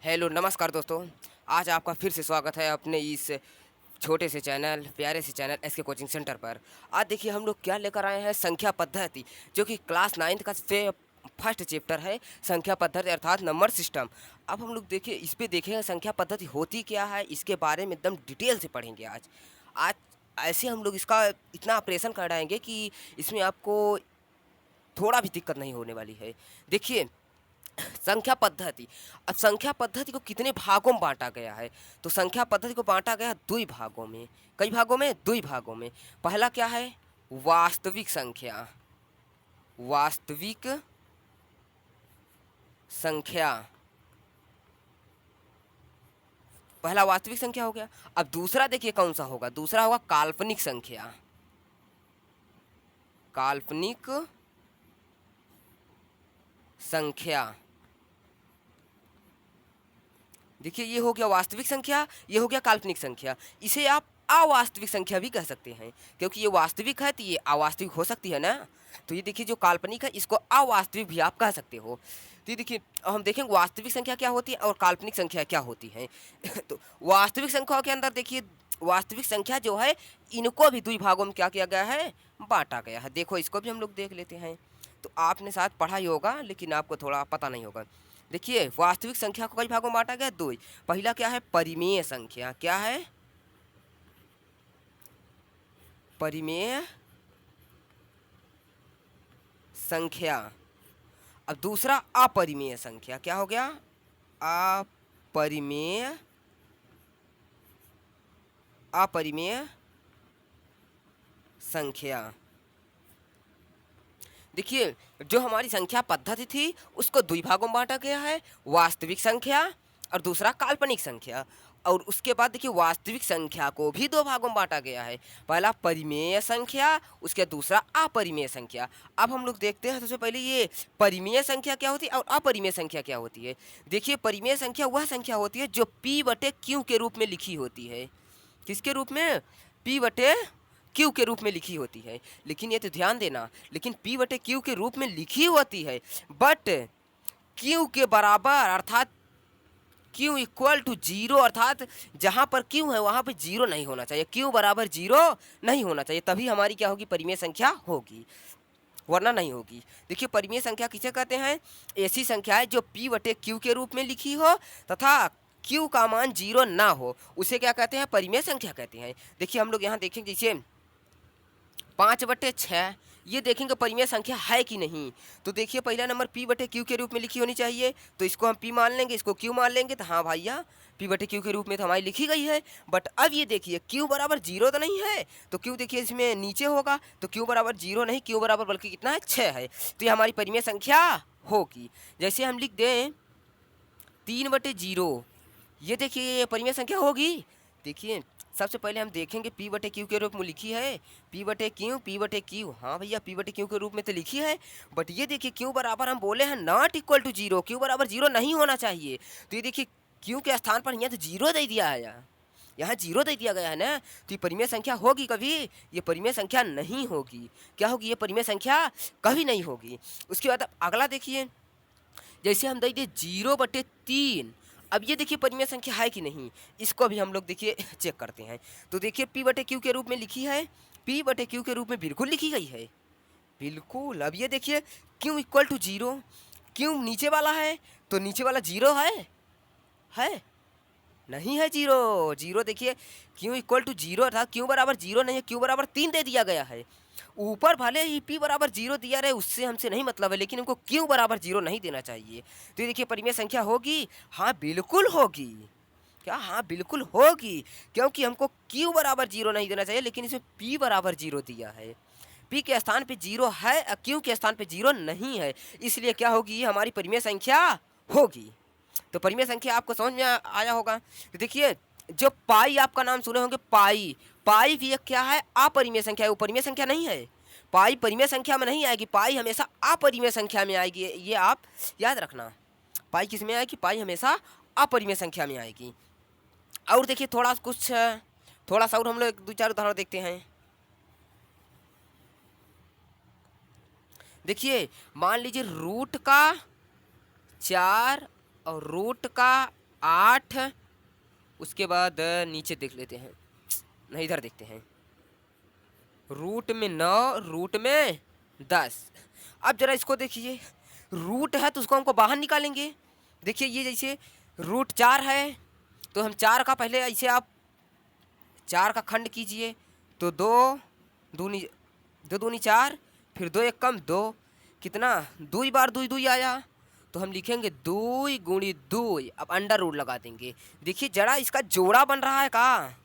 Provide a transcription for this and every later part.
Hello नमस्कार दोस्तों। आज आपका फिर से स्वागत है अपने इस छोटे से चैनल प्यारे से चैनल एसके कोचिंग सेंटर पर। आज देखिए हम लोग क्या लेकर आए हैं, संख्या पद्धति, जो कि क्लास 9th का फर्स्ट चैप्टर है, संख्या पद्धति अर्थात नंबर सिस्टम। अब हम लोग देखिए इस पे देखेंगे संख्या पद्धति होती क्या है, इसके बारे में एकदम डिटेल से पढ़ेंगे आज। आज ऐसे हम लोग इसका इतना ऑपरेशन कराएंगे कि इसमें आपको थोड़ा भी दिक्कत नहीं होने वाली है। देखिए संख्या पद्धति। अब संख्या पद्धति को कितने भागों में बांटा गया है, तो संख्या पद्धति को बांटा गया दो भागों में। कई भागों में? दो भागों में। पहला क्या है? वास्तविक संख्या। वास्तविक संख्या, पहला वास्तविक संख्या हो गया। अब दूसरा देखिए कौन सा होगा, दूसरा होगा काल्पनिक संख्या। काल्पनिक संख्या। देखिए ये हो गया वास्तविक संख्या, ये हो गया काल्पनिक संख्या। इसे आप अवास्तविक संख्या भी कह सकते हैं, क्योंकि ये वास्तविक है तो ये अवास्तविक हो सकती है ना। तो ये देखिए जो काल्पनिक है इसको अवास्तविक भी आप कह सकते हो। तो ये देखिए हम देखेंगे वास्तविक संख्या क्या होती है और काल्पनिक संख्या क्या होती है। तो वास्तविक संख्या के अंदर देखिए वास्तविक संख्या जो है इनको भी दो भागों में क्या किया गया है, बांटा गया है। देखो इसको भी हम लोग देख लेते हैं। तो आपने शायद पढ़ा ही होगा लेकिन आपको थोड़ा पता नहीं होगा। देखिए वास्तविक संख्या को कई भागों में बांटा गया, दो। पहला क्या है? परिमेय संख्या। क्या है? परिमेय संख्या। अब दूसरा अपरिमेय संख्या। क्या हो गया? अपरिमेय अपरिमेय संख्या। देखिए जो हमारी संख्या पद्धति थी उसको दो भागों में बांटा गया है, वास्तविक संख्या और दूसरा काल्पनिक संख्या। और उसके बाद देखिए वास्तविक संख्या को भी दो भागों में बांटा गया है, पहला परिमेय संख्या, उसके दूसरा अपरिमेय संख्या। अब हम लोग देखते हैं सबसे पहले ये परिमेय संख्या क्या होती है और अपरिमेय संख्या क्या होती है। देखिए परिमेय संख्या वह संख्या होती है जो P बटे Q के रूप में लिखी होती है। किसके रूप में? P बटे क्यू के रूप में लिखी होती है। लेकिन ये तो ध्यान देना, लेकिन P बटे क्यू के रूप में लिखी होती है, बट क्यू के बराबर अर्थात क्यू इक्वल टू जीरो, अर्थात जहाँ पर क्यू है वहाँ पर जीरो नहीं होना चाहिए, क्यू बराबर जीरो नहीं होना चाहिए, तभी हमारी क्या होगी, परिमेय संख्या होगी, वरना नहीं होगी। देखिए परिमेय संख्या किसे कहते हैं? ऐसी संख्या है जो P बटे क्यू के रूप में लिखी हो तथा क्यू का मान जीरो ना हो, उसे क्या कहते हैं? परिमेय संख्या कहते हैं। देखिए हम लोग यहाँ देखेंगे जैसे 5/6, ये देखेंगे परिमेय संख्या है कि नहीं। तो देखिए पहला नंबर P बटे क्यू के रूप में लिखी होनी चाहिए, तो इसको हम P मान लेंगे, इसको Q मान लेंगे, तो हाँ भैया P बटे क्यू के रूप में तो हमारी लिखी गई है। बट अब ये देखिए Q बराबर जीरो तो नहीं है, तो Q देखिए इसमें नीचे होगा, तो Q बराबर जीरो नहीं, Q बराबर बल्कि कितना है, 6 है। तो ये हमारी परिमेय संख्या होगी। जैसे हम लिख दें 3/0, ये देखिए ये परिमेय संख्या होगी। देखिए सबसे पहले हम देखेंगे P बटे क्यू के रूप में लिखी है, P बटे क्यू, हाँ भैया P बटे क्यू के रूप में तो लिखी है। बट ये देखिए Q बराबर हम बोले हैं not equal to zero, Q बराबर जीरो नहीं होना चाहिए। तो ये देखिए Q के स्थान पर यहाँ तो जीरो दे दिया है, यहाँ जीरो दे दिया गया है ना, तो ये परिमेय संख्या होगी कभी? ये परिमेय संख्या नहीं होगी। क्या होगी? ये परिमेय संख्या कभी नहीं होगी। उसके बाद अगला देखिए, जैसे हम दे दिए 0/3, अब ये देखिए परिमेय संख्या है कि नहीं, इसको भी हम लोग देखिए चेक करते हैं। तो देखिए P बटे क्यू के रूप में लिखी है, P बटे क्यू के रूप में बिल्कुल लिखी गई है, बिल्कुल। अब ये देखिए Q equal to zero, Q नीचे वाला है तो नीचे वाला जीरो है नहीं है, जीरो जीरो। देखिए क्यू इक्वल टू जीरो था, क्यू बराबर जीरो नहीं है, क्यू बराबर 3 दे दिया गया है। ऊपर भले ही P बराबर जीरो दिया रहे, उससे हमसे नहीं मतलब है, लेकिन हमको क्यू बराबर जीरो नहीं देना चाहिए। तो ये देखिए परिमेय संख्या होगी, हाँ बिल्कुल होगी। क्या? हाँ बिल्कुल होगी, क्योंकि हमको क्यू बराबर जीरो नहीं देना चाहिए, लेकिन इसमें P बराबर जीरो दिया है। P के स्थान पे जीरो है, क्यू के स्थान पे जीरो नहीं है, इसलिए क्या होगी, ये हमारी परिमेय संख्या होगी। तो परिमेय संख्या आपको समझ में आया होगा। तो देखिए जो पाई आपका नाम सुने होंगे, पाई, पाई भी एक क्या है, अपरिमेय संख्या है, वो परिमेय संख्या नहीं है। पाई परिमेय संख्या में नहीं आएगी, पाई हमेशा अपरिमेय संख्या में आएगी, ये आप याद रखना। पाई किस में आएगी? पाई हमेशा अपरिमेय संख्या में आएगी। और देखिए थोड़ा सा और हम लोग 2-4 उदाहरण देखते हैं। देखिए मान लीजिए रूट का 4 और रूट का 8, उसके बाद नीचे देख लेते हैं, नहीं इधर देखते हैं, रूट में 9, रूट में 10। अब जरा इसको देखिए, रूट है तो उसको हमको बाहर निकालेंगे। देखिए ये जैसे रूट 4 है तो हम 4 का पहले ऐसे आप 4 का खंड कीजिए तो 2 दूनी 2 दूनी 4, फिर 2 एक कम 2, कितना 2 बार 2 2 आया, तो हम लिखेंगे 2 गुणी 2। अब अंडर रूट लगा देंगे। देखिए जरा इसका जोड़ा बन रहा है का,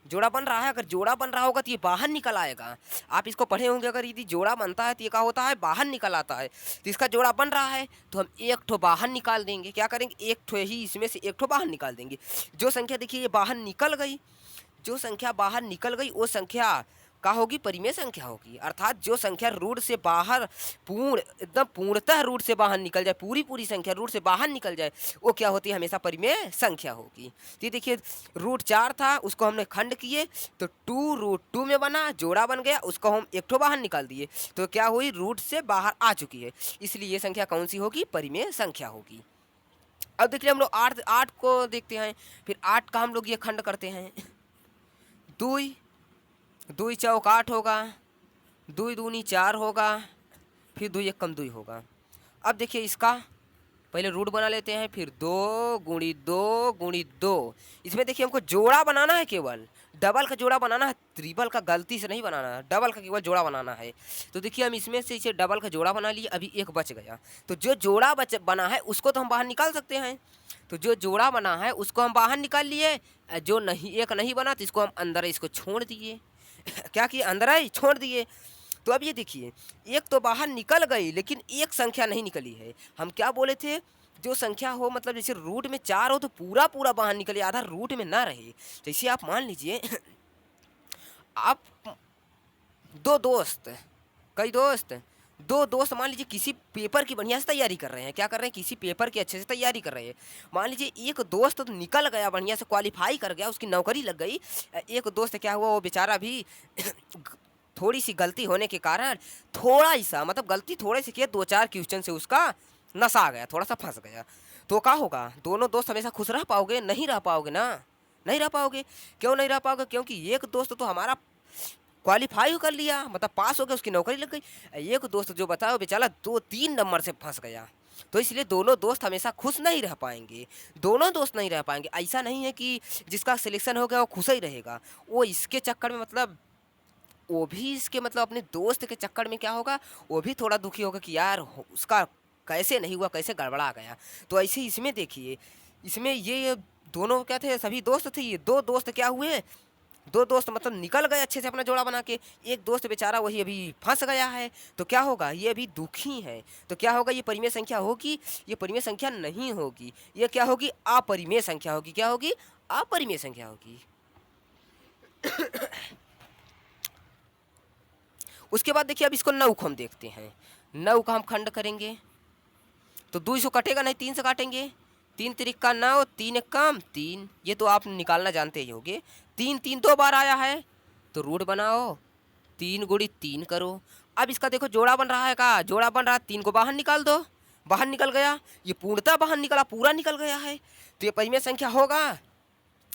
जोड़ा बन रहा है। अगर जोड़ा बन रहा होगा तो ये बाहर निकल आएगा। आप इसको पढ़े होंगे, अगर यदि जोड़ा बनता है तो ये क्या होता है, बाहर निकल आता है। तो इसका जोड़ा बन रहा है तो हम एक ठो बाहर निकाल देंगे। क्या करेंगे, एक ठो ही इसमें से एक ठो बाहर निकाल देंगे। जो संख्या देखिए ये बाहर निकल गई, जो संख्या बाहर निकल गई वो संख्या का होगी, परिमेय संख्या होगी। अर्थात जो संख्या रूट से बाहर पूर्ण एकदम पूर्णतः रूट से बाहर निकल जाए, पूरी पूरी संख्या रूट से बाहर निकल जाए, वो क्या होती है, हमेशा परिमेय संख्या होगी। तो ये देखिए रूट 4 था, उसको हमने खंड किए तो 2 रूट 2 में बना, जोड़ा बन गया, उसको हम एक ठो बाहर निकाल दिए तो क्या हुई, रूट से बाहर आ चुकी है। इसलिए ये संख्या कौन सी होगी, परिमेय संख्या होगी। अब देखिए हम लोग 8 को देखते हैं। फिर 8 का हम लोग ये खंड करते हैं, 2 2 चौक 8 होगा, 2 दूनी 4 होगा, फिर 2 एक कम 2 होगा। अब देखिए इसका पहले रूट बना लेते हैं, फिर 2 गुणी 2 गुणी 2। इसमें देखिए हमको जोड़ा बनाना है, केवल डबल का जोड़ा बनाना है, ट्रिपल का गलती से नहीं बनाना है, डबल का केवल जोड़ा बनाना है। तो देखिए हम इसमें से इसे डबल का जोड़ा बना लिए, अभी एक बच गया। तो जो जोड़ा बना है उसको तो हम बाहर निकाल सकते हैं। तो जो जोड़ा बना है उसको हम बाहर निकाल लिए, जो नहीं एक नहीं बना तो इसको हम अंदर इसको छोड़ दिए। क्या किए, अंदर ही छोड़ दिए। तो अब ये देखिए एक तो बाहर निकल गई, लेकिन एक संख्या नहीं निकली है। हम क्या बोले थे, जो संख्या हो मतलब जैसे रूट में 4 हो तो पूरा पूरा बाहर निकले, आधा रूट में ना रहे। जैसे आप मान लीजिए आप दो दोस्त मान लीजिए किसी पेपर की बढ़िया से तैयारी कर रहे हैं। क्या कर रहे हैं, किसी पेपर की अच्छे से तैयारी कर रहे हैं। मान लीजिए एक दोस्त तो निकल गया, बढ़िया से क्वालिफाई कर गया, उसकी नौकरी लग गई। एक दोस्त क्या हुआ, वो बेचारा भी थोड़ी सी गलती होने के कारण, थोड़ा ही सा मतलब गलती थोड़े से किया, 2-4 क्वेश्चन से उसका नशा आ गया, थोड़ा सा फंस गया। तो क्या होगा, दोनों दोस्त हमेशा खुश रह पाओगे, नहीं रह पाओगे ना, नहीं रह पाओगे। क्यों नहीं रह पाओगे, क्योंकि एक दोस्त तो हमारा क्वालिफाई कर लिया, मतलब पास हो गया, उसकी नौकरी लग गई। एक दोस्त जो बताओ बेचारा 2-3 नंबर से फंस गया। तो इसलिए दोनों दोस्त हमेशा खुश नहीं रह पाएंगे, दोनों दोस्त नहीं रह पाएंगे। ऐसा नहीं है कि जिसका सिलेक्शन हो गया वो खुश ही रहेगा, वो इसके चक्कर में मतलब वो भी इसके मतलब अपने दोस्त के चक्कर में क्या होगा, वो भी थोड़ा दुखी होगा कि यार उसका कैसे नहीं हुआ, कैसे गड़बड़ा गया। तो ऐसे इसमें देखिए, इसमें ये दोनों क्या थे, सभी दोस्त थे। ये 2 दोस्त क्या हुए, 2 दोस्त मतलब निकल गए अच्छे से अपना जोड़ा बना के। एक दोस्त बेचारा वही अभी फंस गया है, तो क्या होगा, ये अभी दुखी है। तो क्या होगा, ये परिमेय संख्या होगी, ये परिमेय संख्या नहीं होगी, ये क्या होगी, अपरिमेय संख्या होगी। क्या होगी, अपरिमेय संख्या होगी। उसके बाद देखिए अब इसको 9 को हम देखते हैं। 9 का हम खंड करेंगे तो 2 से कटेगा नहीं, 3 से काटेंगे। 3 तिरिक्का 9, 3 एक कम 3। ये तो आप निकालना जानते ही होंगे। 3 3 2 बार आया है तो रूट बनाओ, 3 गुणी 3 करो। अब इसका देखो जोड़ा बन रहा है का, जोड़ा बन रहा है, 3 को बाहर निकाल दो, बाहर निकल गया। ये पूर्णतः बाहर निकला, पूरा निकल गया है। तो ये परिमेय संख्या होगा।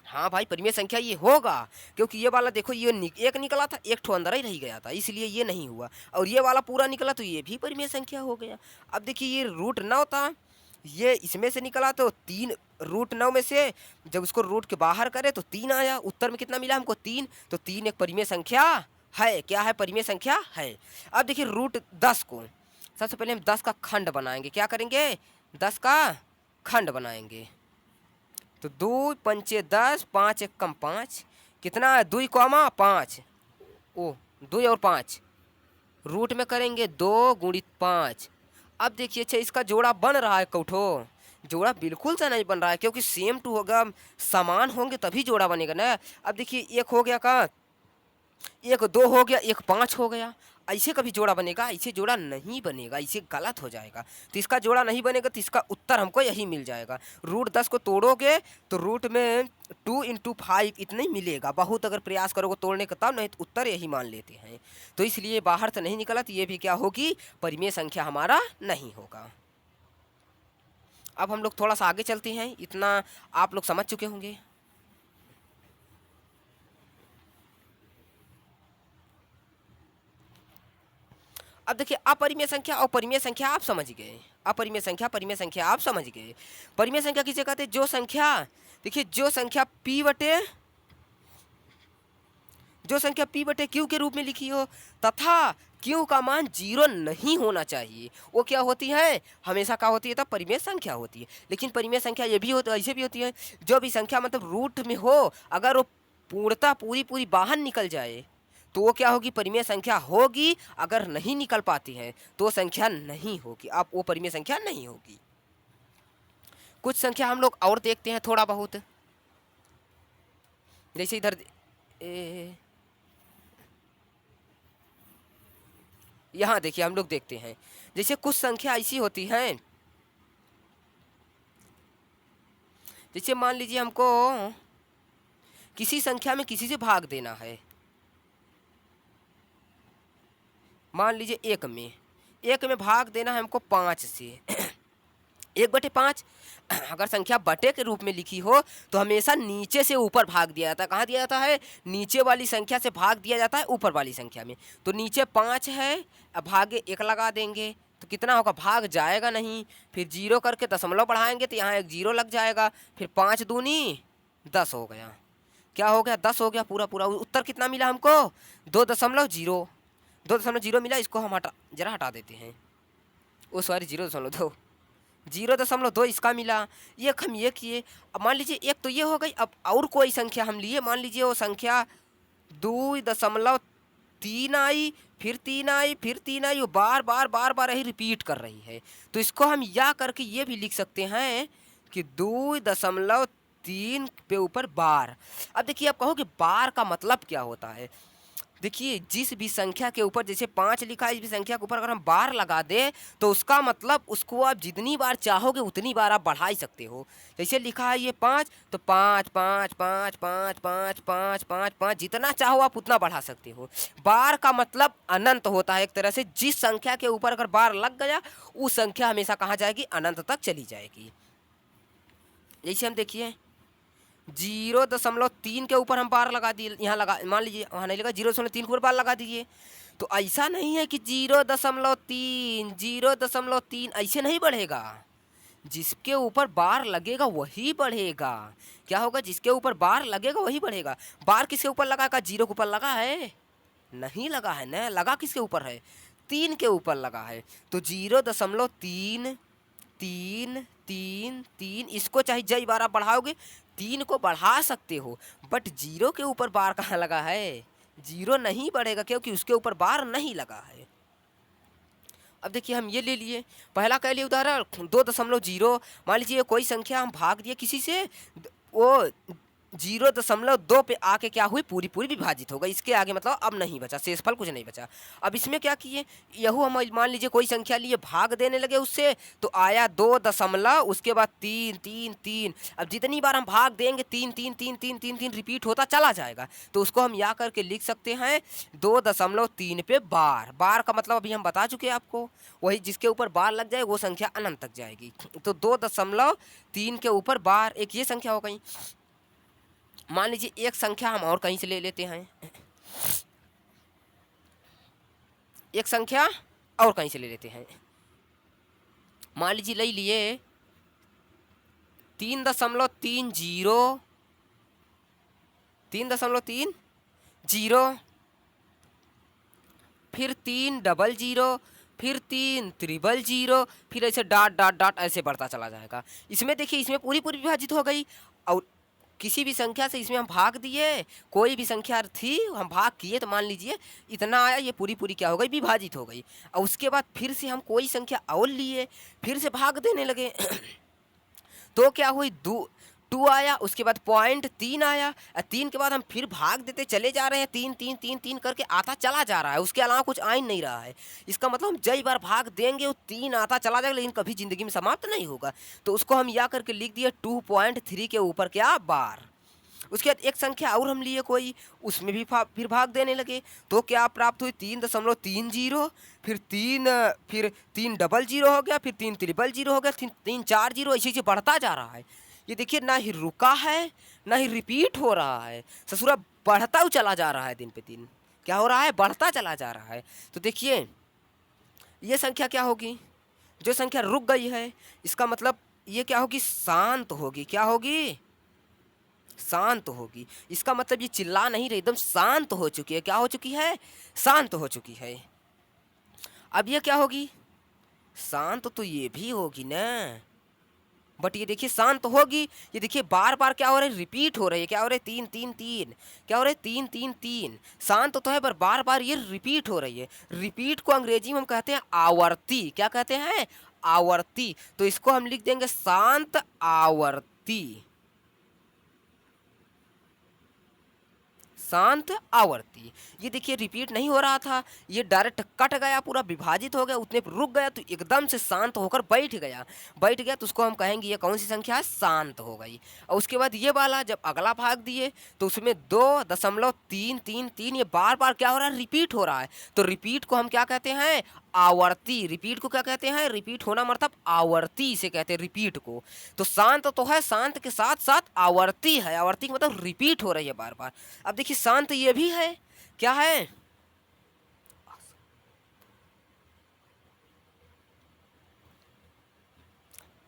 हाँ भाई परिमेय संख्या ये होगा, क्योंकि ये वाला देखो ये एक निकला था, एक ठो अंदर ही रह गया था, इसलिए ये नहीं हुआ। और ये वाला पूरा निकला तो ये भी परिमेय संख्या हो गया। अब देखिए ये रूट 9 था, ये इसमें से निकला तो 3, रूट 9 में से जब उसको रूट के बाहर करे तो 3 आया। उत्तर में कितना मिला हमको, 3। तो 3 एक परिमेय संख्या है। क्या है, परिमेय संख्या है। अब देखिए रूट 10 को सबसे पहले हम 10 का खंड बनाएंगे। क्या करेंगे, 10 का खंड बनाएंगे। तो 2 पंचे 10, 5 एक कम 5, कितना है 2 कॉमा 5, ओ 2 और 5 रूट में करेंगे 2 गुणित 5। अब देखिए अच्छा इसका जोड़ा बन रहा है कौठो, जोड़ा बिल्कुल से नहीं बन रहा है, क्योंकि सेम टू होगा, समान होंगे तभी जोड़ा बनेगा ना। अब देखिए 1 हो गया का, 1 2 हो गया, 1 5 हो गया। ऐसे कभी जोड़ा बनेगा, ऐसे जोड़ा नहीं बनेगा, ऐसे गलत हो जाएगा। तो इसका जोड़ा नहीं बनेगा तो इसका उत्तर हमको यही मिल जाएगा। रूट 10 को तोड़ोगे तो रूट में 2 × 5 इतना ही मिलेगा। बहुत अगर प्रयास करोगे तोड़ने का तब, नहीं तो उत्तर यही मान लेते हैं। तो इसलिए बाहर से नहीं निकला, तो ये भी क्या होगी, परिमेय संख्या हमारा नहीं होगा। अब हम लोग थोड़ा सा आगे चलते हैं, इतना आप लोग समझ चुके होंगे। अब देखिए अपरिमेय संख्या और परिमेय संख्या आप समझ गए, अपरिमेय संख्या परिमेय संख्या आप समझ गए। परिमेय संख्या किसे कहते हैं? जो संख्या, देखिए जो संख्या p बटे q के रूप में लिखी हो तथा q का मान 0 नहीं होना चाहिए, वो क्या होती है? हमेशा क्या होती है? तब परिमेय संख्या होती है। लेकिन परिमेय संख्या ये भी होती है, ऐसे भी होती है, जो भी संख्या मतलब रूट में हो, अगर वो पूर्णतः पूरी बाहर निकल जाए तो वो क्या होगी? परिमेय संख्या होगी। अगर नहीं निकल पाती है तो संख्या नहीं होगी, आप वो परिमेय संख्या नहीं होगी। कुछ संख्या हम लोग और देखते हैं थोड़ा बहुत, जैसे इधर यहाँ देखिए हम लोग देखते हैं, जैसे कुछ संख्या ऐसी होती हैं, जैसे मान लीजिए हमको किसी संख्या में किसी से भाग देना है, मान लीजिए एक में भाग देना है हमको 5 से 1/5। अगर संख्या बटे के रूप में लिखी हो तो हमेशा नीचे से ऊपर भाग दिया जाता है। कहाँ दिया जाता है? नीचे वाली संख्या से भाग दिया जाता है ऊपर वाली संख्या में। तो नीचे 5 है, अब भागे 1 लगा देंगे तो कितना होगा? भाग जाएगा नहीं, फिर 0 करके दशमलव बढ़ाएंगे तो यहाँ एक 0 लग जाएगा, फिर 5 दूनी 10 हो गया। क्या हो गया? 10 हो गया पूरा। उत्तर कितना मिला हमको? 2.0 2.0 मिला। इसको हम जरा हटा देते हैं, ओ सॉरी 0.2 0.2 इसका मिला। ये हम ये किए। अब मान लीजिए एक तो ये हो गई, अब और कोई संख्या हम लिए, मान लीजिए वो संख्या 2.3 आई, फिर 3 आई, फिर 3 आई, वो बार यही रिपीट कर रही है। तो इसको हम या करके ये भी लिख सकते हैं कि 2.3 पे ऊपर बार। अब देखिए आप कहो कि बार का मतलब क्या होता है? देखिए जिस भी संख्या के ऊपर, जैसे 5 लिखा है, इस भी संख्या के ऊपर अगर हम बार लगा दें तो उसका मतलब उसको आप जितनी बार चाहोगे उतनी बार आप बढ़ा ही सकते हो। जैसे लिखा है ये 5, तो 5 5 5 5 5 5 5 5, जितना चाहो आप उतना बढ़ा सकते हो। बार का मतलब अनंत होता है एक तरह से। जिस संख्या के ऊपर अगर बार लग गया वो संख्या हमेशा कहाँ जाएगी? अनंत तक चली जाएगी। जैसे हम देखिए 0.3 के ऊपर हम बार लगा दिए, यहाँ लगा, मान लीजिए वहाँ नहीं लगा, 0.3 के ऊपर बार लगा दीजिए। तो ऐसा नहीं है कि 0.3 ऐसे नहीं बढ़ेगा। जिसके ऊपर बार लगेगा वही बढ़ेगा। क्या होगा? जिसके ऊपर बार लगेगा वही बढ़ेगा। बार किसके ऊपर लगा? का 0 के ऊपर लगा है? नहीं लगा है ना। लगा किसके ऊपर है? 3 के ऊपर लगा है। तो 0.3 3 3 3, इसको चाहे जई बार आप बढ़ाओगे 3 को बढ़ा सकते हो, बट 0 के ऊपर बार कहाँ लगा है? 0 नहीं बढ़ेगा क्योंकि उसके ऊपर बार नहीं लगा है। अब देखिए हम ये ले लिए, पहला कह लिए उदाहरण 2.0। मान लीजिए कोई संख्या हम भाग दिए किसी से, वो 0.2 पे आके क्या हुई? पूरी विभाजित हो गई। इसके आगे मतलब अब नहीं बचा, शेषफल कुछ नहीं बचा। अब इसमें क्या किए? यहू हम मान लीजिए कोई संख्या लिए, भाग देने लगे उससे, तो आया 2 उसके बाद 3 3 3। अब जितनी बार हम भाग देंगे 3 3 3 3 3 3 रिपीट होता चला जाएगा। तो उसको हम या करके लिख सकते हैं 2.3 पे बार। बार का मतलब अभी हम बता चुके हैं आपको, वही जिसके ऊपर बार लग जाए वो संख्या अनंत तक जाएगी। तो 2.3 के ऊपर बार, एक ये संख्या हो गई। मान लीजिए एक संख्या हम और कहीं से ले लेते हैं, एक संख्या और कहीं से ले लेते हैं। मान लीजिए ले लिए 3.30 3.30, फिर 300, फिर 300, फिर ऐसे डॉट ऐसे बढ़ता चला जाएगा। इसमें देखिए इसमें पूरी विभाजित हो गई। और किसी भी संख्या से इसमें हम भाग दिए, कोई भी संख्या थी हम भाग किए, तो मान लीजिए इतना आया, ये पूरी क्या हो गई? विभाजित हो गई। और उसके बाद फिर से हम कोई संख्या और लिए, फिर से भाग देने लगे तो क्या हुई? 2 आया, उसके बाद 0.3 आया, 3 के बाद हम फिर भाग देते चले जा रहे हैं, 3 3 3 3 करके आता चला जा रहा है। उसके अलावा कुछ आ ही नहीं रहा है। इसका मतलब हम जई बार भाग देंगे वो 3 आता चला जाएगा, लेकिन कभी ज़िंदगी में समाप्त नहीं होगा। तो उसको हम या करके लिख दिए 2.3 के ऊपर क्या? बार। उसके बाद एक संख्या और हम लिए कोई, उसमें भी फिर भाग देने लगे, तो क्या प्राप्त हुई 3.30, फिर 3 डबल 0 हो गया, फिर 3 ट्रिपल 0 हो गया, 3 4 0, ऐसे ऐसे बढ़ता जा रहा है। ये देखिए ना ही रुका है ना ही रिपीट हो रहा है, ससुरा बढ़ता हुआ चला जा रहा है, दिन पे दिन क्या हो रहा है, बढ़ता चला जा रहा है। तो देखिए ये संख्या क्या होगी, जो संख्या रुक गई है इसका मतलब ये क्या होगी, शांत होगी। क्या होगी, शांत होगी। इसका मतलब ये चिल्ला नहीं रही, एकदम शांत हो चुकी है। क्या हो चुकी है, शांत हो चुकी है। अब ये क्या होगी, शांत तो ये भी होगी ना, बट ये देखिए शांत होगी। ये देखिए बार बार क्या हो रहा है, रिपीट हो रही है। क्या हो रहा है, 3 3 3, क्या हो रहा है, 3 3 3। शांत तो है पर बार बार ये रिपीट हो रही है। रिपीट को अंग्रेजी में हम कहते हैं आवर्ती। क्या कहते हैं, आवर्ती। तो इसको हम लिख देंगे शांत आवर्ती, शांत आवर्ती। ये देखिए रिपीट नहीं हो रहा था, ये डायरेक्ट कट गया, पूरा विभाजित हो गया, उतने पर रुक गया, तो एकदम से शांत होकर बैठ गया। बैठ गया तो उसको हम कहेंगे ये कौन सी संख्या है, शांत हो गई। और उसके बाद ये वाला जब अगला भाग दिए तो उसमें 2.333 ये बार बार क्या हो रहा है, रिपीट हो रहा है। तो रिपीट को हम क्या कहते हैं, आवर्ती। रिपीट को क्या कहते हैं, रिपीट होना मतलब आवर्ती से कहते हैं रिपीट को। तो शांत तो है, शांत के साथ साथ आवर्ती है। आवर्ती का मतलब रिपीट हो रही है बार बार। अब देखिए शांत ये भी है, क्या है,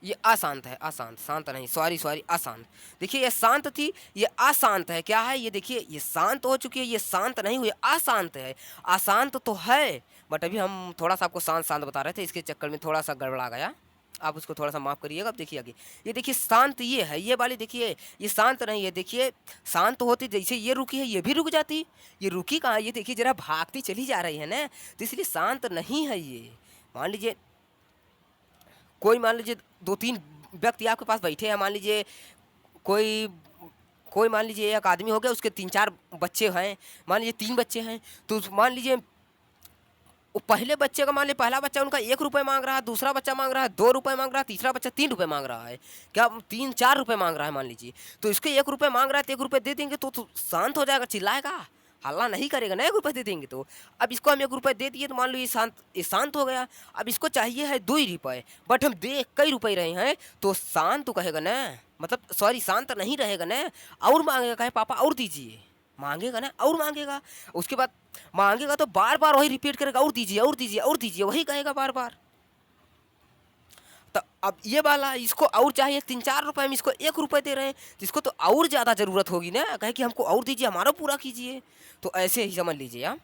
ये अशांत है, अशांत, शांत नहीं, सॉरी सॉरी, अशांत। देखिए ये शांत थी, ये अशांत है। क्या है, ये देखिए ये शांत हो चुकी है, ये शांत नहीं हुई, अशांत है। अशांत तो है बट अभी हम थोड़ा सा आपको शांत शांत बता रहे थे, इसके चक्कर में थोड़ा सा गड़बड़ा गया, आप उसको थोड़ा सा माफ करिएगा। अब देखिए आगे, ये देखिए शांत ये है, ये वाली देखिए ये शांत नहीं है। देखिए शांत होती जैसे ये रुकी है, ये भी रुक जाती। ये रुकी कहाँ, ये देखिए जरा भागती चली जा रही है ना, तो इसलिए शांत नहीं है ये। मान लीजिए कोई, मान लीजिए 2 3 व्यक्ति आपके पास बैठे हैं, मान लीजिए कोई कोई मान लीजिए एक आदमी हो गया, उसके 3 4 बच्चे हैं, मान लीजिए 3 बच्चे हैं। तो मान लीजिए वो पहले बच्चे का, मान लीजिए पहला बच्चा उनका 1 रुपये मांग रहा है, दूसरा बच्चा मांग रहा है 2 रुपये मांग रहा है, तीसरा बच्चा 3 रुपये मांग रहा है, क्या 3 4 रुपये मांग रहा है मान लीजिए। तो इसके 1 रुपये मांग रहा है तो 1 रुपये दे देंगे तो शांत हो जाएगा, चिल्लाएगा, हल्ला नहीं करेगा ना, 1 रुपये दे देंगे तो। अब इसको हम 1 रुपये दे दिए तो मान लो ये शांत हो गया। अब इसको चाहिए है 2 रुपये, बट हम दे कई रुपये रहे हैं तो शांत तो कहेगा ना, मतलब सॉरी शांत नहीं रहेगा ना, और मांगेगा, कहे पापा और दीजिए, मांगेगा ना, और मांगेगा। उसके बाद मांगेगा तो बार बार वही रिपीट करेगा, और दीजिए और दीजिए और दीजिए, वही कहेगा बार बार। तो अब ये वाला इसको और चाहिए 3 4 रुपए, हम इसको 1 रुपये दे रहे हैं, तो इसको तो और ज़्यादा ज़रूरत होगी ना, कहे कि हमको और दीजिए, हमारा पूरा कीजिए। तो ऐसे ही समझ लीजिए आप।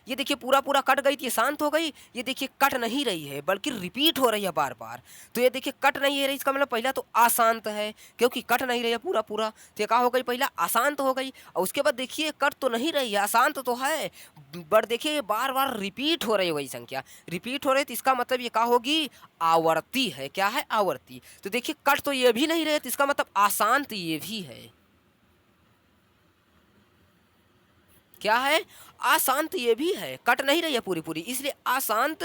ये देखिए पूरा पूरा कट गई थी, ये शांत हो गई। ये देखिए कट नहीं रही है बल्कि रिपीट हो रही है बार बार। तो ये देखिए कट नहीं है रही, इसका मतलब पहला तो अशांत है, क्योंकि कट नहीं रही है पूरा पूरा। तो ये क्या हो गई, पहला अशांत हो गई। और उसके बाद देखिए कट तो नहीं रही है, अशांत तो है, बट देखिए ये बार बार रिपीट हो रही है वही संख्या, रिपीट हो रही है। तो इसका मतलब ये क्या होगी, आवर्ती है। क्या है, आवर्ती। तो देखिए कट तो ये भी नहीं रहे, तो इसका मतलब अशांत ये भी है। क्या है, अशांत ये भी है, कट नहीं रही है पूरी पूरी, इसलिए अशांत,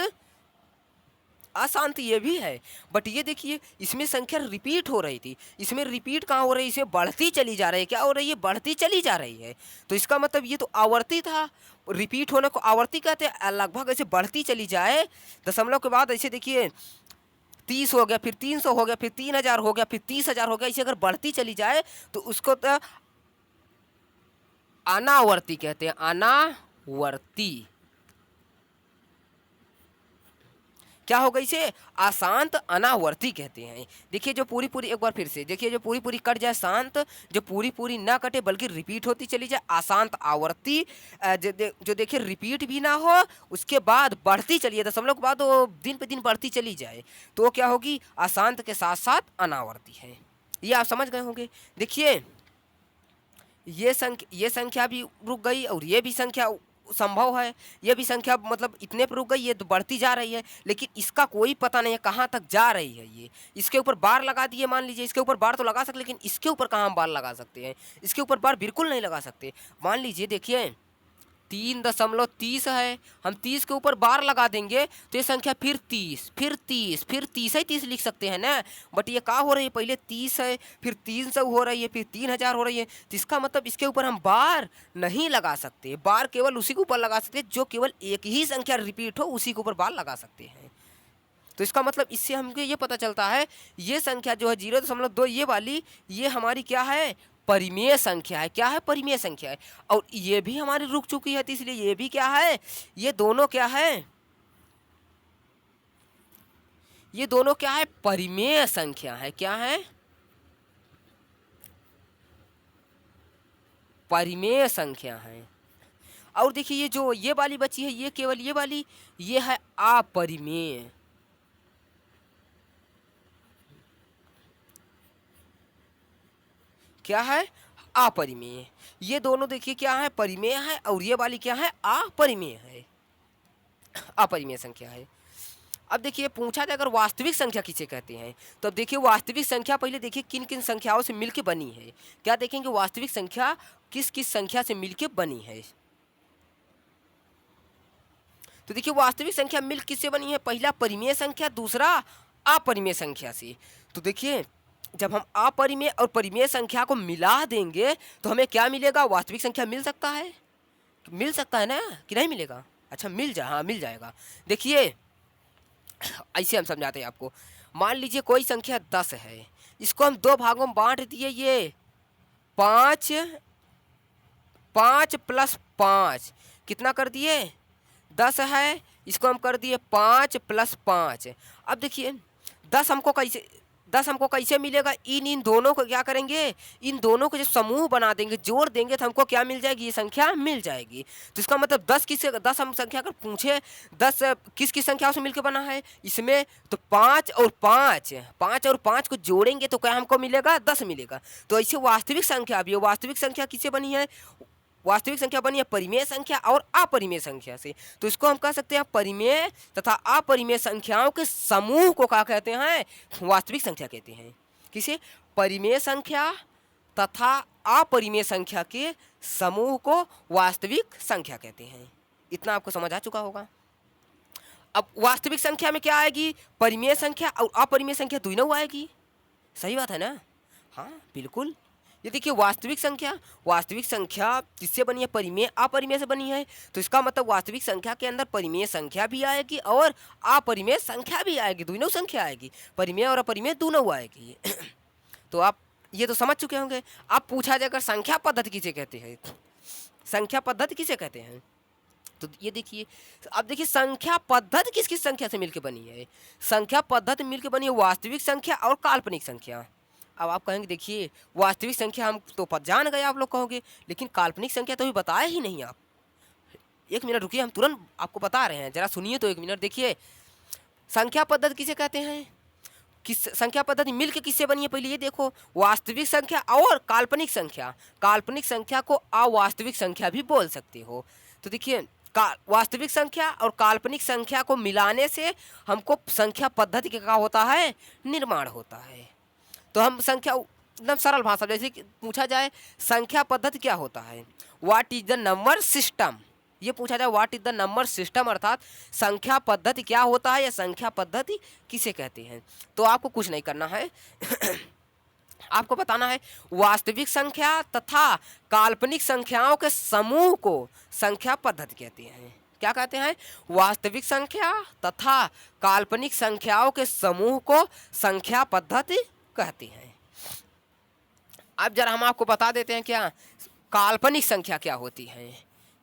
अशांत ये भी है। बट ये देखिए इसमें संख्या रिपीट हो रही थी, इसमें रिपीट कहाँ हो रही है, इसमें बढ़ती चली जा रही है। क्या हो रही है, बढ़ती चली जा रही है। तो इसका मतलब ये तो आवर्ती था, रिपीट होने को आवर्ती कहते हैं। लगभग ऐसे बढ़ती चली जाए, दशमलव के बाद ऐसे देखिए 30 हो गया, फिर 300 हो गया, फिर 3000 हो गया, फिर 30,000 हो गया, इसे अगर बढ़ती चली जाए तो उसको तो अनावर्ती कहते हैं, अनावर्ती। क्या होगा, इसे अशांत अनावर्ती कहते हैं। देखिए जो पूरी पूरी, एक बार फिर से देखिए, जो पूरी पूरी कट जाए शांत, जो पूरी पूरी ना कटे बल्कि रिपीट होती चली जाए अशांत आवर्ती। जो देखिए रिपीट भी ना हो, उसके बाद बढ़ती चलिए, दशमलव के बाद वो दिन पे दिन बढ़ती चली जाए, तो क्या होगी, अशांत के साथ साथ अनावर्ती है। ये आप समझ गए होंगे। देखिए ये संख्या भी रुक गई और ये भी संख्या संभव है, ये भी संख्या मतलब इतने पर रुक गई, ये तो बढ़ती जा रही है, लेकिन इसका कोई पता नहीं है कहाँ तक जा रही है। ये इसके ऊपर बार लगा दिए, मान लीजिए इसके ऊपर बार तो लगा सकते, लेकिन इसके ऊपर कहाँ हम बार लगा सकते हैं, इसके ऊपर बार बिल्कुल नहीं लगा सकते। मान लीजिए देखिए 3.30 है। हम 30 के ऊपर बार लगा देंगे तो ये संख्या फिर 30, फिर 30, फिर 30 ही 30 लिख सकते हैं ना। बट ये क्या हो रही है, पहले 30 है, फिर 300 हो रही है, फिर 3000 हो रही है। तो इसका मतलब इसके ऊपर हम बार नहीं लगा सकते। बार केवल उसी के ऊपर लगा सकते जो केवल एक ही संख्या रिपीट हो, उसी के ऊपर बार लगा सकते हैं। तो इसका मतलब इससे हमको ये पता चलता है ये संख्या जो है 0.2 ये वाली, ये हमारी क्या है, परिमेय संख्या है। क्या है, परिमेय संख्या है। और ये भी हमारी रुक चुकी है, तो इसलिए ये भी क्या है, ये दोनों क्या है, ये दोनों क्या है, परिमेय संख्या है। क्या है, परिमेय संख्या है। और देखिए ये जो ये वाली बची है, ये केवल ये वाली, ये है अपरिमेय। क्या है, अपरिमेय। ये दोनों देखिए क्या है, परिमेय है, और ये वाली क्या है, अपरिमेय है, अपरिमेय संख्या है। अब देखिए पूछा जाए अगर वास्तविक संख्या किसे कहते हैं, तो अब देखिए वास्तविक संख्या पहले देखिए किन किन संख्याओं से मिलकर बनी है। क्या देखेंगे, वास्तविक संख्या किस किस संख्या से मिलकर बनी है। तो देखिए वास्तविक संख्या मिल किससे बनी है, पहला परिमेय संख्या, दूसरा अपरिमेय संख्या से। तो देखिए जब हम अपरिमेय और परिमेय संख्या को मिला देंगे तो हमें क्या मिलेगा, वास्तविक संख्या मिल सकता है, मिल सकता है ना कि नहीं मिलेगा। अच्छा हाँ मिल जाएगा। देखिए ऐसे हम समझाते हैं आपको। मान लीजिए कोई संख्या 10 है, इसको हम दो भागों में बांट दिए, ये 5 + 5 कितना कर दिए, 10 है, इसको हम कर दिए 5 + 5। अब देखिए 10 हमको कैसे मिलेगा, इन दोनों को क्या करेंगे, इन दोनों को जब समूह बना देंगे, जोड़ देंगे तो हमको क्या मिल जाएगी, ये संख्या मिल जाएगी। तो इसका मतलब 10 हम संख्या अगर पूछे 10 किस किस संख्याओं से मिलकर बना है इसमें, तो 5 और 5 को जोड़ेंगे तो क्या हमको मिलेगा, 10 मिलेगा। तो ऐसे वास्तविक संख्या भी, वास्तविक संख्या किससे बनी है, वास्तविक संख्या बनी है परिमेय संख्या और अपरिमेय संख्या से। तो इसको हम कह सकते हैं परिमेय तथा अपरिमेय संख्याओं के समूह को क्या कहते हैं, वास्तविक संख्या कहते हैं। किसे, परिमेय संख्या तथा अपरिमेय संख्या के समूह को वास्तविक संख्या कहते हैं। इतना आपको समझ आ चुका होगा। अब वास्तविक संख्या में क्या आएगी, परिमेय संख्या और अपरिमेय संख्या दोनों आएगी। सही बात है ना, हाँ बिल्कुल। ये देखिए वास्तविक संख्या किससे बनी है, परिमेय अपरिमेय से बनी है। तो इसका मतलब वास्तविक संख्या के अंदर परिमेय संख्या भी आएगी और अपरिमेय संख्या भी आएगी, दोनों संख्या आएगी, परिमेय और अपरिमेय दोनों आएगी। तो आप ये तो समझ चुके होंगे। अब पूछा जाए अगर संख्या पद्धति किसे कहते हैं, संख्या पद्धति किसे कहते हैं, तो ये देखिए अब देखिए संख्या पद्धति किस किस संख्या से मिलकर बनी है। संख्या पद्धति मिलकर बनी है वास्तविक संख्या और काल्पनिक संख्या। अब आप कहेंगे देखिए वास्तविक संख्या हम तो जान गए, आप लोग कहोगे, लेकिन काल्पनिक संख्या तो अभी बताया ही नहीं आप। एक मिनट रुकिए, हम तुरंत आपको बता रहे हैं, जरा सुनिए तो एक मिनट। देखिए संख्या पद्धति किसे कहते हैं, किस संख्या पद्धति मिलकर किससे बनी है, पहले ये देखो, वास्तविक संख्या और काल्पनिक संख्या। काल्पनिक संख्या को अवास्तविक संख्या भी बोल सकते हो। तो देखिए वास्तविक संख्या और काल्पनिक संख्या को मिलाने से हमको संख्या पद्धति का क्या होता है, निर्माण होता है। तो हम संख्या एकदम सरल भाषा जैसे कि पूछा जाए संख्या पद्धति क्या होता है, what is the number system, ये पूछा जाए what is the number system, अर्थात संख्या पद्धति क्या होता है या संख्या पद्धति किसे कहते हैं। तो आपको कुछ नहीं करना है आपको बताना है वास्तविक संख्या तथा काल्पनिक संख्याओं के समूह को संख्या पद्धति कहते हैं। क्या कहते हैं, वास्तविक संख्या तथा काल्पनिक संख्याओं के समूह को संख्या पद्धति कहते हैं। अब जरा हम आपको बता देते हैं क्या काल्पनिक संख्या क्या होती है,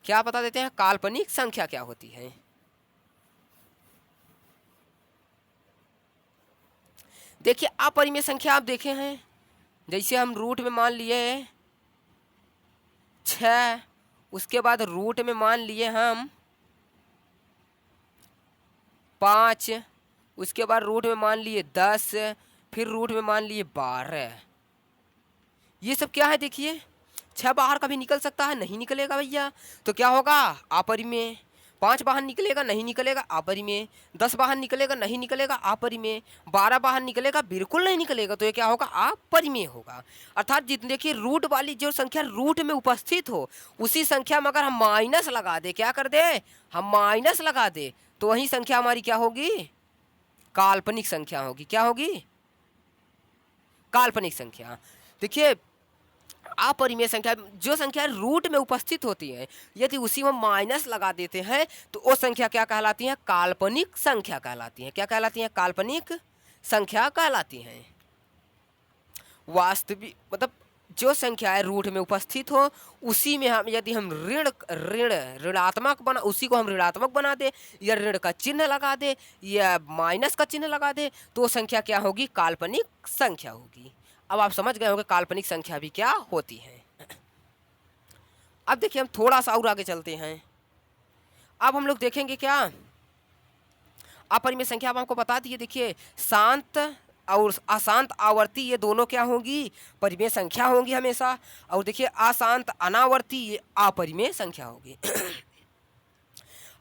क्या बता देते हैं काल्पनिक संख्या क्या होती है। देखिए अपरिमेय संख्या आप देखे हैं, जैसे हम रूट में मान लिए 6, उसके बाद रूट में मान लिए हम 5, उसके बाद रूट में मान लिए 10, फिर रूट में मान लिए 12। ये सब क्या है, देखिए 6 बाहर कभी निकल सकता है, नहीं निकलेगा भैया, तो क्या होगा अपरिमेय। 5 बाहर निकलेगा नहीं निकलेगा अपरिमेय, 10 बाहर निकलेगा नहीं निकलेगा अपरिमेय, 12 बाहर निकलेगा बिल्कुल नहीं निकलेगा, तो ये क्या होगा अपरिमेय होगा। अर्थात जितने देखिए रूट वाली जो संख्या रूट में उपस्थित हो उसी संख्या में अगर हम माइनस लगा दे, क्या कर दे हम माइनस लगा दे, तो वही संख्या हमारी क्या होगी काल्पनिक संख्या होगी। क्या होगी काल्पनिक संख्या। देखिए अपरिमेय संख्या जो संख्या रूट में उपस्थित होती है यदि उसी में माइनस लगा देते हैं तो वो संख्या क्या कहलाती है काल्पनिक संख्या कहलाती है। क्या कहलाती है काल्पनिक संख्या कहलाती हैं। वास्तविक मतलब जो संख्याएं रूट में उपस्थित हो उसी में हम यदि हम ऋण ऋण ऋणात्मक बना उसी को हम ऋणात्मक बना दे या ऋण का चिन्ह लगा दे या माइनस का चिन्ह लगा दे तो वो संख्या क्या होगी काल्पनिक संख्या होगी। अब आप समझ गए होंगे काल्पनिक संख्या भी क्या होती है। अब देखिए हम थोड़ा सा और आगे चलते हैं। अब हम लोग देखेंगे क्या अपरिमेय संख्या अब हमको बता दिए। देखिए शांत और अशांत आवर्ती ये दोनों क्या होंगी परिमेय संख्या होंगी हमेशा। और देखिए अशांत अनावर्ती ये अपरिमेय संख्या होगी।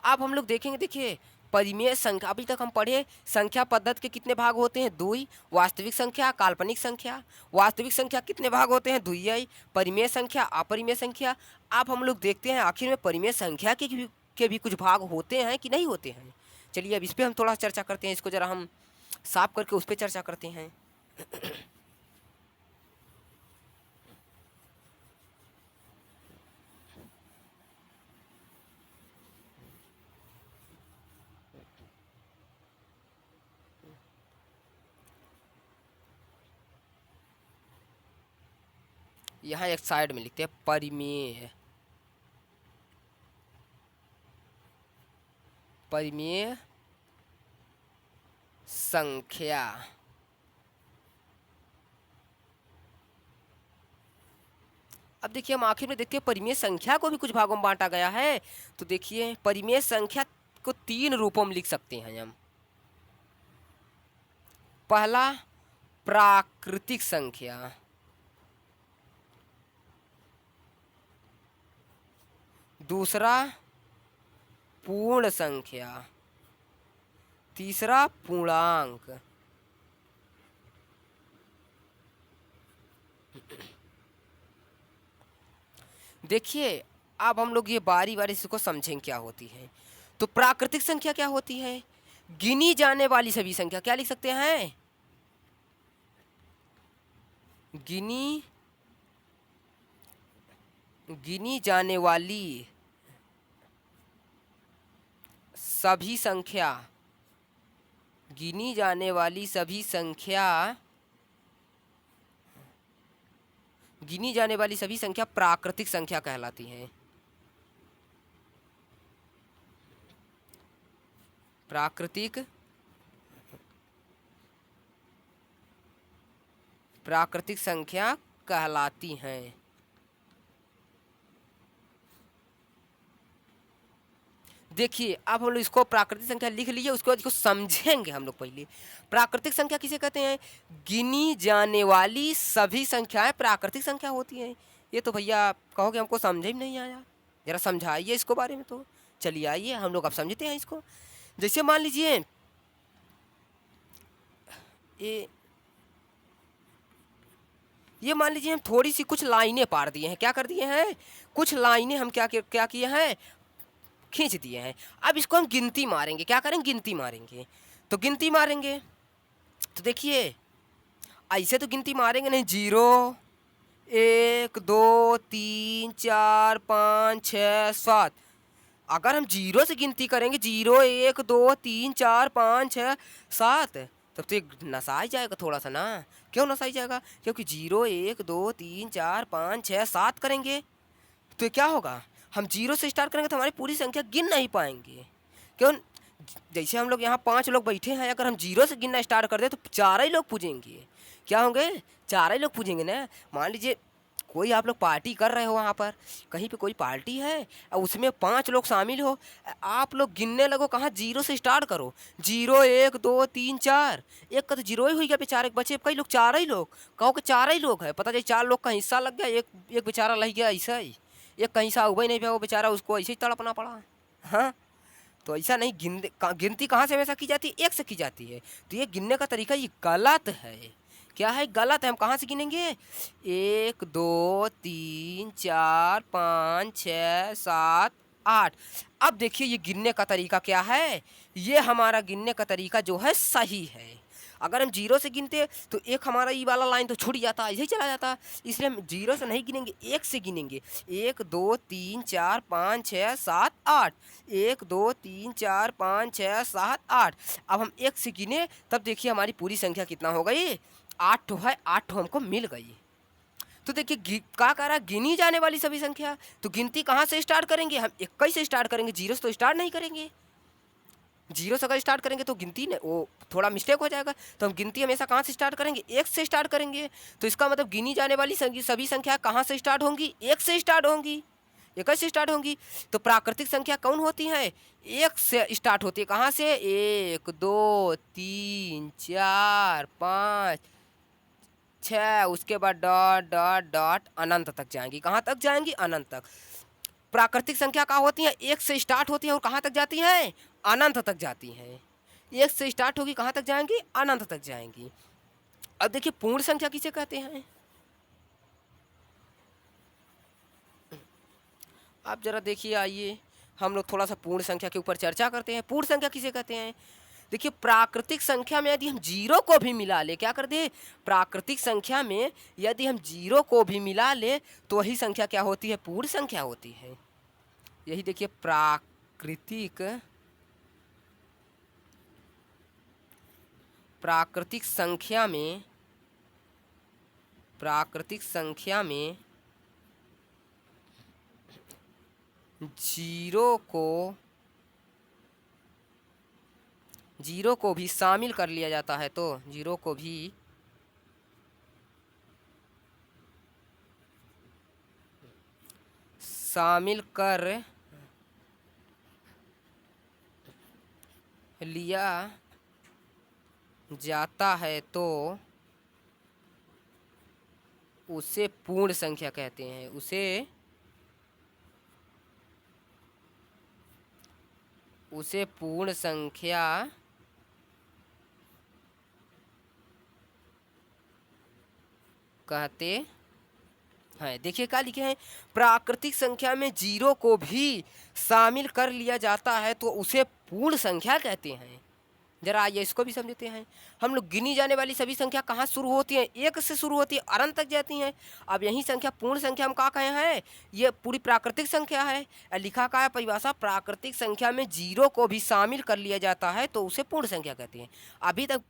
अब हम लोग देखेंगे देखिए परिमेय संख्या अभी तक हम पढ़े संख्या पद्धति के कितने भाग होते हैं दुई, वास्तविक संख्या काल्पनिक संख्या। वास्तविक संख्या कितने भाग होते हैं दुई, परिमेय संख्या अपरिमेय संख्या। अब हम लोग देखते हैं आखिर में परिमेय संख्या के भी कुछ भाग होते हैं कि नहीं होते हैं। चलिए अब इस पर हम थोड़ा चर्चा करते हैं, इसको जरा हम साफ करके उस पर चर्चा करते हैं। यहाँ एक साइड में लिखते हैं परिमेय परिमेय संख्या। अब देखिए हम आखिर में देखते हैं परिमेय संख्या को भी कुछ भागों में बांटा गया है। तो देखिए परिमेय संख्या को 3 रूपों में लिख सकते हैं हम। पहला प्राकृतिक संख्या, दूसरा पूर्ण संख्या, तीसरा पूर्णांक। देखिए अब हम लोग ये बारी बारी से को समझेंगे क्या होती है। तो प्राकृतिक संख्या क्या होती है गिनी जाने वाली सभी संख्या। क्या लिख सकते हैं गिनी जाने वाली सभी संख्या, गिनी जाने वाली सभी संख्या, गिनी जाने वाली सभी संख्या प्राकृतिक संख्या कहलाती हैं। प्राकृतिक संख्या कहलाती हैं। देखिए अब हम लोग इसको प्राकृतिक संख्या लिख लीजिए, उसके बाद इसको समझेंगे हम लोग। पहले प्राकृतिक संख्या किसे कहते हैं गिनी जाने वाली सभी संख्याएं प्राकृतिक संख्या होती हैं। ये तो भैया कहोगे हमको समझ ही नहीं आया, जरा समझाइए इसको बारे में। तो चलिए आइए हम लोग अब समझते हैं इसको। जैसे मान लीजिए ये मान लीजिए हम थोड़ी सी कुछ लाइनें पार दिए हैं। क्या कर दिए हैं कुछ लाइनें हम क्या किए हैं खींच दिए हैं। अब इसको हम गिनती मारेंगे। क्या करेंगे गिनती मारेंगे। तो गिनती मारेंगे तो देखिए ऐसे तो गिनती मारेंगे नहीं 0 1 2 3 4 5 6 7। अगर हम 0 से गिनती करेंगे 0 1 2 3 4 5 6 7 तब तो एक नसाई जाएगा थोड़ा सा ना। क्यों नसाई जाएगा क्योंकि 0 1 2 3 4 5 6 7 करेंगे तो क्या होगा हम 0 से स्टार्ट करेंगे तो हमारी पूरी संख्या गिन नहीं पाएंगे। क्यों जैसे हम लोग यहाँ 5 लोग बैठे हैं, अगर हम 0 से गिनना स्टार्ट कर दे तो 4 ही लोग पूजेंगे। क्या होंगे 4 ही लोग पूजेंगे ना। मान लीजिए कोई आप लोग पार्टी कर रहे हो, वहाँ पर कहीं पे कोई पार्टी है और उसमें 5 लोग शामिल हो, आप लोग गिनने लगो कहाँ 0 से स्टार्ट करो 0 1 2 3 4। एक का तो 0 ही हुई गया बेचारे बचे कई लोग 4 ही लोग कहो कि 4 ही लोग है। पता चले 4 लोग का हिस्सा लग गया, एक बेचारा लग गया ऐसा ही, एक कहीं सा उबई नहीं पाया वो बेचारा, उसको ऐसे ही तड़पना पड़ा। हाँ तो ऐसा नहीं, गिनती कहाँ से हमेशा की जाती है? एक से की जाती है। तो ये गिनने का तरीका ये गलत है। क्या है? गलत है। हम कहाँ से गिनेंगे? 1 2 3 4 5 6 7 8। अब देखिए ये गिनने का तरीका क्या है? ये हमारा गिनने का तरीका जो है सही है। अगर हम जीरो से गिनते तो एक हमारा ये वाला लाइन तो छूट जाता, यही चला जाता। इसलिए हम जीरो से नहीं गिनेंगे, एक से गिनेंगे। 1 2 3 4 5 6 7 8। 1 2 3 4 5 6 7 8। अब हम एक से गिने तब देखिए हमारी पूरी संख्या कितना हो गई? 8 है। 8 हमको मिल गई। तो देखिए क्या कह रहा है? गिनी जाने वाली सभी संख्या। तो गिनती कहाँ से स्टार्ट करेंगे? हम 21 से स्टार्ट करेंगे, जीरो से तो स्टार्ट नहीं करेंगे। जीरो से अगर स्टार्ट करेंगे तो गिनती ने वो थोड़ा मिस्टेक हो जाएगा। तो हम गिनती हमेशा कहाँ से स्टार्ट करेंगे? एक से स्टार्ट करेंगे। तो इसका मतलब गिनी जाने वाली सभी संख्या कहाँ से स्टार्ट होंगी? एक से स्टार्ट होंगी, 21 से स्टार्ट होंगी। तो प्राकृतिक संख्या कौन होती है? एक से स्टार्ट होती है। कहाँ से? 1 2 3 4 5 6, उसके बाद डॉट डॉट डॉट अनंत तक जाएंगी। कहाँ तक जाएंगी? अनंत तक। प्राकृतिक संख्या क्या होती है? एक से स्टार्ट होती है और कहाँ तक जाती है? अनंत तक जाती हैं। एक से स्टार्ट होगी, कहाँ तक जाएंगी? अनंत तक जाएंगी। अब देखिए पूर्ण संख्या किसे कहते हैं? आप जरा देखिए, आइए हम लोग थोड़ा सा पूर्ण संख्या के ऊपर चर्चा करते हैं। पूर्ण संख्या किसे कहते हैं? देखिए प्राकृतिक संख्या में यदि हम जीरो को भी मिला ले, क्या कर दे? प्राकृतिक संख्या में यदि हम जीरो को भी मिला ले तो वही संख्या क्या होती है? पूर्ण संख्या होती है। यही देखिए प्राकृतिक संख्या में जीरो को भी शामिल कर लिया जाता है। तो जीरो को भी शामिल कर लिया जाता है तो उसे पूर्ण संख्या कहते हैं। उसे पूर्ण संख्या कहते हैं। देखिए क्या लिखे हैं? प्राकृतिक संख्या में जीरो को भी शामिल कर लिया जाता है तो उसे पूर्ण संख्या कहते हैं। जरा आइए इसको भी समझते हैं। हम लोग गिनी जाने वाली सभी संख्या कहाँ शुरू होती हैं? एक से शुरू होती है, अनंत तक जाती हैं। अब यही संख्या पूर्ण संख्या हम क्या कहे हैं? ये पूरी प्राकृतिक संख्या है। लिखा का है परिभाषा, प्राकृतिक संख्या में जीरो को भी शामिल कर लिया जाता है तो उसे पूर्ण संख्या कहते हैं। अभी तक